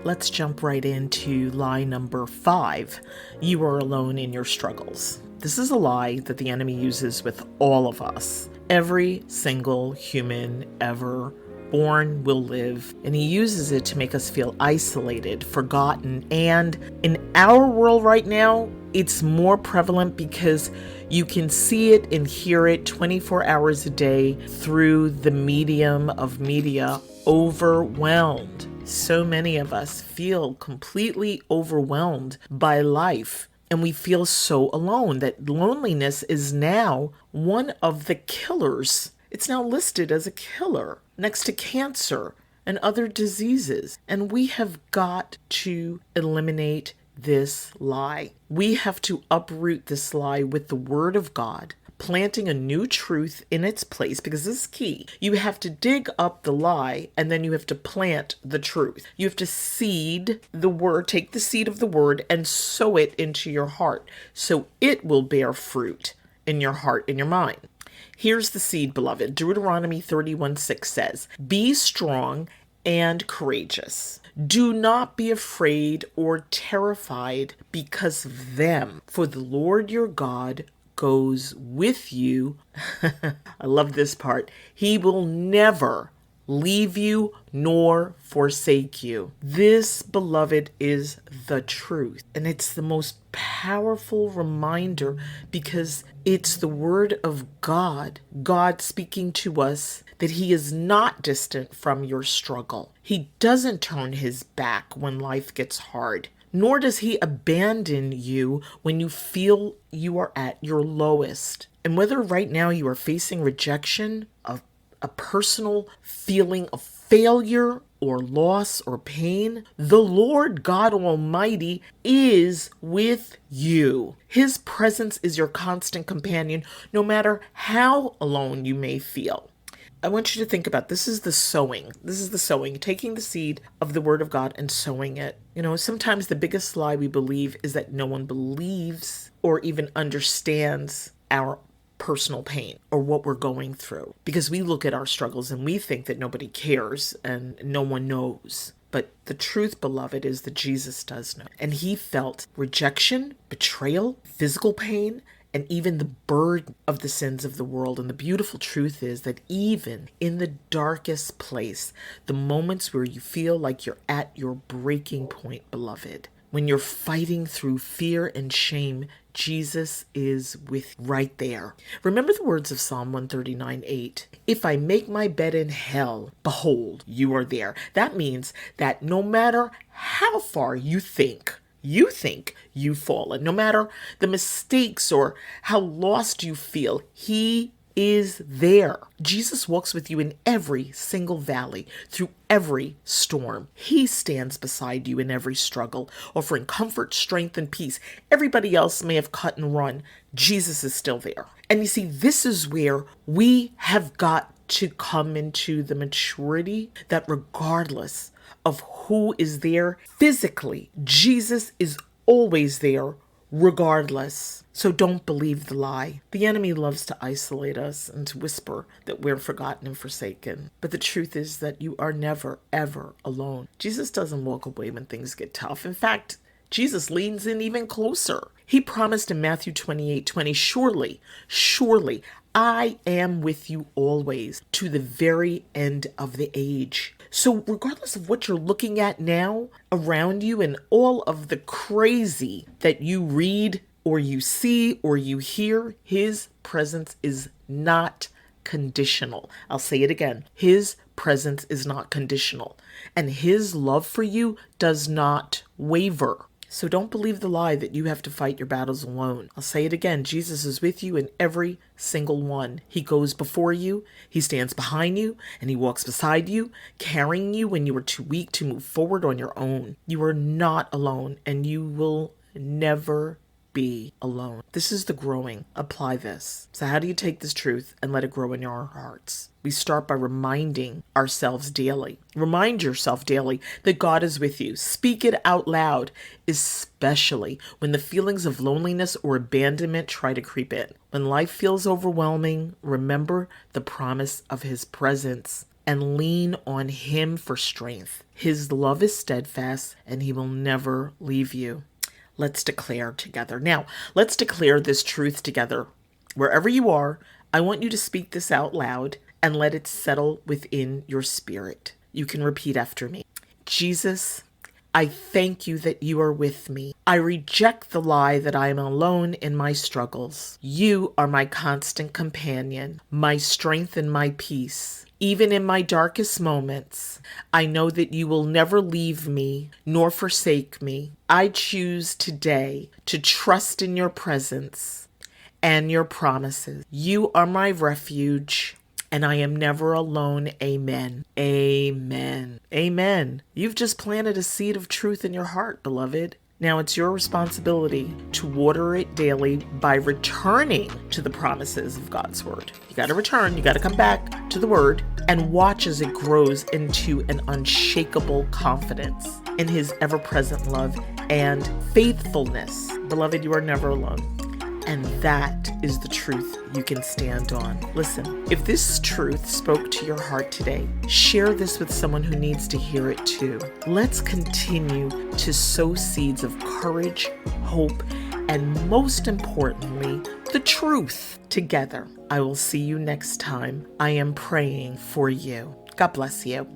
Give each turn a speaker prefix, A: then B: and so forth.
A: Let's jump right into lie number 5. You are alone in your struggles. This is a lie that the enemy uses with all of us. Every single human ever born will live, and he uses it to make us feel isolated, forgotten, and in our world right now, it's more prevalent because you can see it and hear it 24 hours a day through the medium of media. Overwhelmed. So many of us feel completely overwhelmed by life, and we feel so alone that loneliness is now one of the killers. It's now listed as a killer next to cancer and other diseases. And we have got to eliminate this lie. We have to uproot this lie with the Word of God, planting a new truth in its place, because this is key. You have to dig up the lie, and then you have to plant the truth. You have to seed the word, take the seed of the word and sow it into your heart, so it will bear fruit in your heart, in your mind. Here's the seed, beloved. Deuteronomy 31:6 says, "Be strong and courageous. Do not be afraid or terrified because of them, for the Lord your God goes with you." I love this part. "He will never leave you nor forsake you." This, beloved, is the truth. And it's the most powerful reminder because it's the Word of God, God speaking to us that He is not distant from your struggle. He doesn't turn His back when life gets hard, nor does He abandon you when you feel you are at your lowest. And whether right now you are facing rejection, a personal feeling of failure or loss or pain, the Lord God Almighty is with you. His presence is your constant companion, no matter how alone you may feel. I want you to think about this is the sowing. This is the sowing, taking the seed of the Word of God and sowing it. Sometimes the biggest lie we believe is that no one believes or even understands our personal pain or what we're going through, because we look at our struggles and we think that nobody cares and no one knows. But the truth, beloved, is that Jesus does know. And He felt rejection, betrayal, physical pain, and even the burden of the sins of the world. And the beautiful truth is that even in the darkest place, the moments where you feel like you're at your breaking point, beloved, when you're fighting through fear and shame, Jesus is with you right there. Remember the words of Psalm 139:8. "If I make my bed in hell, behold, you are there." That means that no matter how far you think you've fallen, no matter the mistakes or how lost you feel, He is there. Jesus walks with you in every single valley, through every storm. He stands beside you in every struggle, offering comfort, strength, and peace. Everybody else may have cut and run. Jesus is still there. And you see, this is where we have got to come into the maturity that regardless of who is there physically, Jesus is always there regardless. So don't believe the lie. The enemy loves to isolate us and to whisper that we're forgotten and forsaken. But the truth is that you are never, ever alone. Jesus doesn't walk away when things get tough. In fact, Jesus leans in even closer. He promised in Matthew 28:20, surely, I am with you always to the very end of the age. So regardless of what you're looking at now around you and all of the crazy that you read or you see or you hear, His presence is not conditional. I'll say it again. His presence is not conditional. And His love for you does not waver. So don't believe the lie that you have to fight your battles alone. I'll say it again. Jesus is with you in every single one. He goes before you, He stands behind you, and He walks beside you, carrying you when you are too weak to move forward on your own. You are not alone, and you will never be alone. This is the growing. Apply this. So how do you take this truth and let it grow in our hearts? We start by reminding ourselves daily. Remind yourself daily that God is with you. Speak it out loud, especially when the feelings of loneliness or abandonment try to creep in. When life feels overwhelming, remember the promise of His presence. and lean on Him for strength. His love is steadfast, and He will never leave you. Let's declare together. Now, let's declare this truth together. Wherever you are, I want you to speak this out loud and let it settle within your spirit. You can repeat after me. Jesus, I thank you that you are with me. I reject the lie that I am alone in my struggles. You are my constant companion, my strength and my peace. Even in my darkest moments, I know that you will never leave me nor forsake me. I choose today to trust in your presence and your promises. You are my refuge, and I am never alone. Amen. Amen. Amen. You've just planted a seed of truth in your heart, beloved. Now it's your responsibility to water it daily by returning to the promises of God's word. You got to return. You got to come back to the word and watch as it grows into an unshakable confidence in His ever-present love and faithfulness. Beloved, you are never alone. And that is the truth you can stand on. Listen, if this truth spoke to your heart today, share this with someone who needs to hear it too. Let's continue to sow seeds of courage, hope, and most importantly, the truth together. I will see you next time. I am praying for you. God bless you.